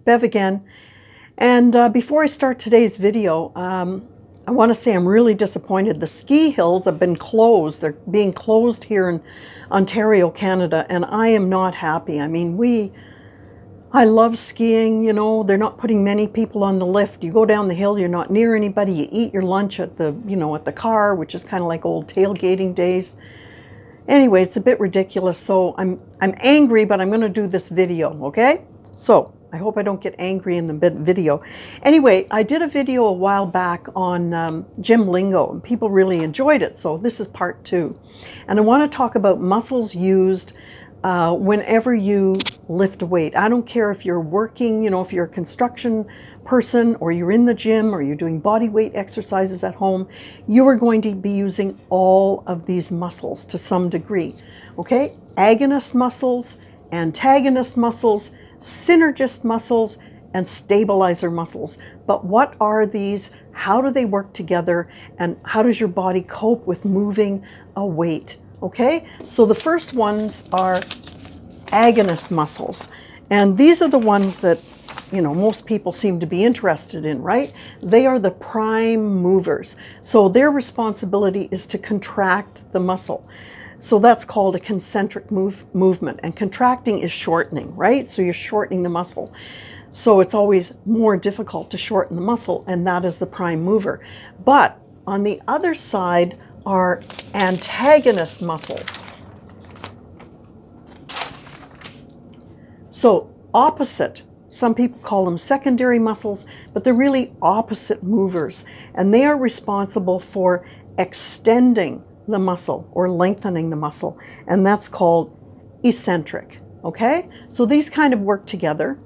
Bev again. And before I start today's video, I want to say I'm really disappointed. The ski hills have been closed. They're being closed here in Ontario, Canada, and I am not happy. I mean, I love skiing, you know, they're not putting many people on the lift. You go down the hill, you're not near anybody. You eat your lunch at the, at the car, which is kind of like old tailgating days. Anyway, it's a bit ridiculous, so I'm angry, but I'm going to do this video, okay? So I hope I don't get angry in the video. Anyway, I did a video a while back on gym lingo, and people really enjoyed it, so this is part 2. And I want to talk about muscles used whenever you lift a weight. I don't care if you're working, if you're a construction person, or you're in the gym, or you're doing body weight exercises at home, you are going to be using all of these muscles to some degree, okay? Agonist muscles, antagonist muscles, synergist muscles, and stabilizer muscles. But what are these? How do they work together? And how does your body cope with moving a weight? Okay, so the first ones are agonist muscles. And these are the ones that, most people seem to be interested in, right? They are the prime movers. So their responsibility is to contract the muscle. So that's called a concentric movement. And contracting is shortening, right? So you're shortening the muscle. So it's always more difficult to shorten the muscle, and that is the prime mover. But on the other side are antagonist muscles. So opposite. Some people call them secondary muscles, but they're really opposite movers. And they are responsible for extending the muscle or lengthening the muscle. And that's called eccentric, okay? So these kind of work together.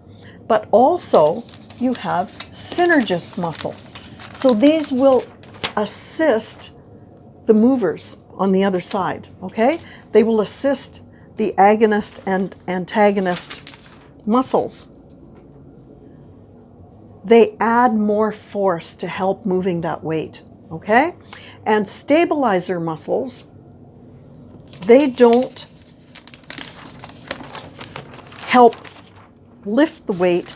But also you have synergist muscles. So these will assist the movers on the other side, okay? They will assist the agonist and antagonist muscles. They add more force to help moving that weight, okay? And stabilizer muscles, they don't help lift the weight.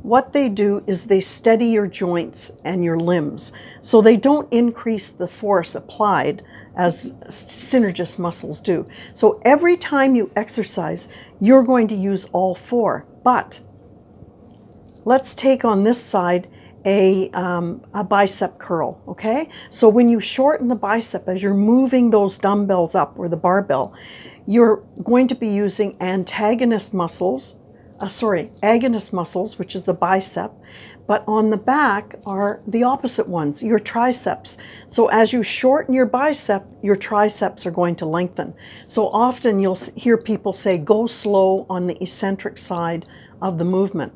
What they do is they steady your joints and your limbs. So they don't increase the force applied as synergist muscles do. So every time you exercise, you're going to use all 4. But let's take on this side a bicep curl, okay? So when you shorten the bicep, as you're moving those dumbbells up, or the barbell, you're going to be using agonist muscles, which is the bicep, but on the back are the opposite ones, your triceps. So as you shorten your bicep, your triceps are going to lengthen. So often you'll hear people say, go slow on the eccentric side of the movement.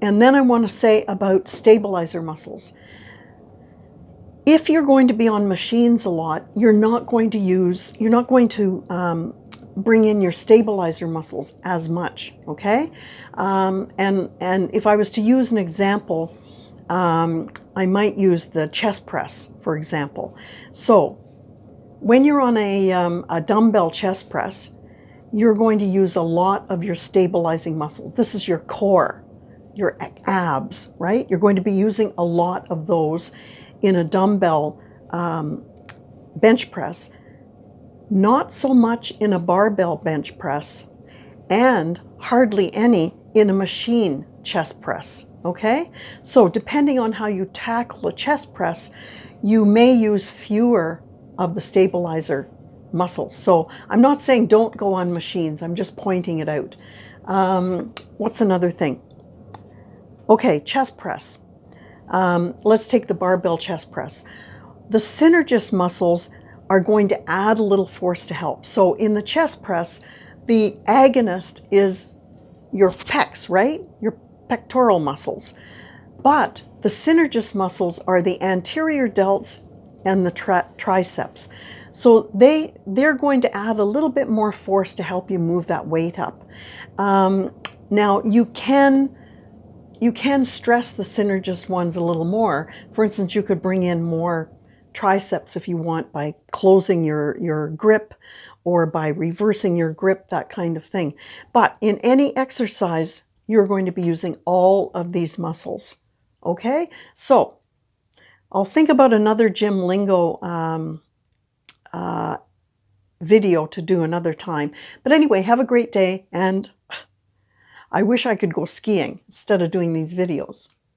And then I want to say about stabilizer muscles. If you're going to be on machines a lot, you're not going to bring in your stabilizer muscles as much, okay? And if I was to use an example, I might use the chest press, for example. So when you're on a dumbbell chest press, you're going to use a lot of your stabilizing muscles. This is your core, your abs, right? You're going to be using a lot of those in a dumbbell bench press. Not so much in a barbell bench press, and hardly any in a machine chest press, okay? So depending on how you tackle a chest press, you may use fewer of the stabilizer muscles. So I'm not saying don't go on machines, I'm just pointing it out. What's another thing? Okay, chest press. Let's take the barbell chest press. The synergist muscles are going to add a little force to help. So in the chest press, the agonist is your pecs, right? Your pectoral muscles. But the synergist muscles are the anterior delts and the triceps. So they're going to add a little bit more force to help you move that weight up. Now you can stress the synergist ones a little more. For instance, you could bring in more triceps if you want by closing your grip or by reversing your grip, that kind of thing. But in any exercise, you're going to be using all of these muscles. Okay, so I'll think about another gym lingo video to do another time. But anyway, have a great day, and I wish I could go skiing instead of doing these videos.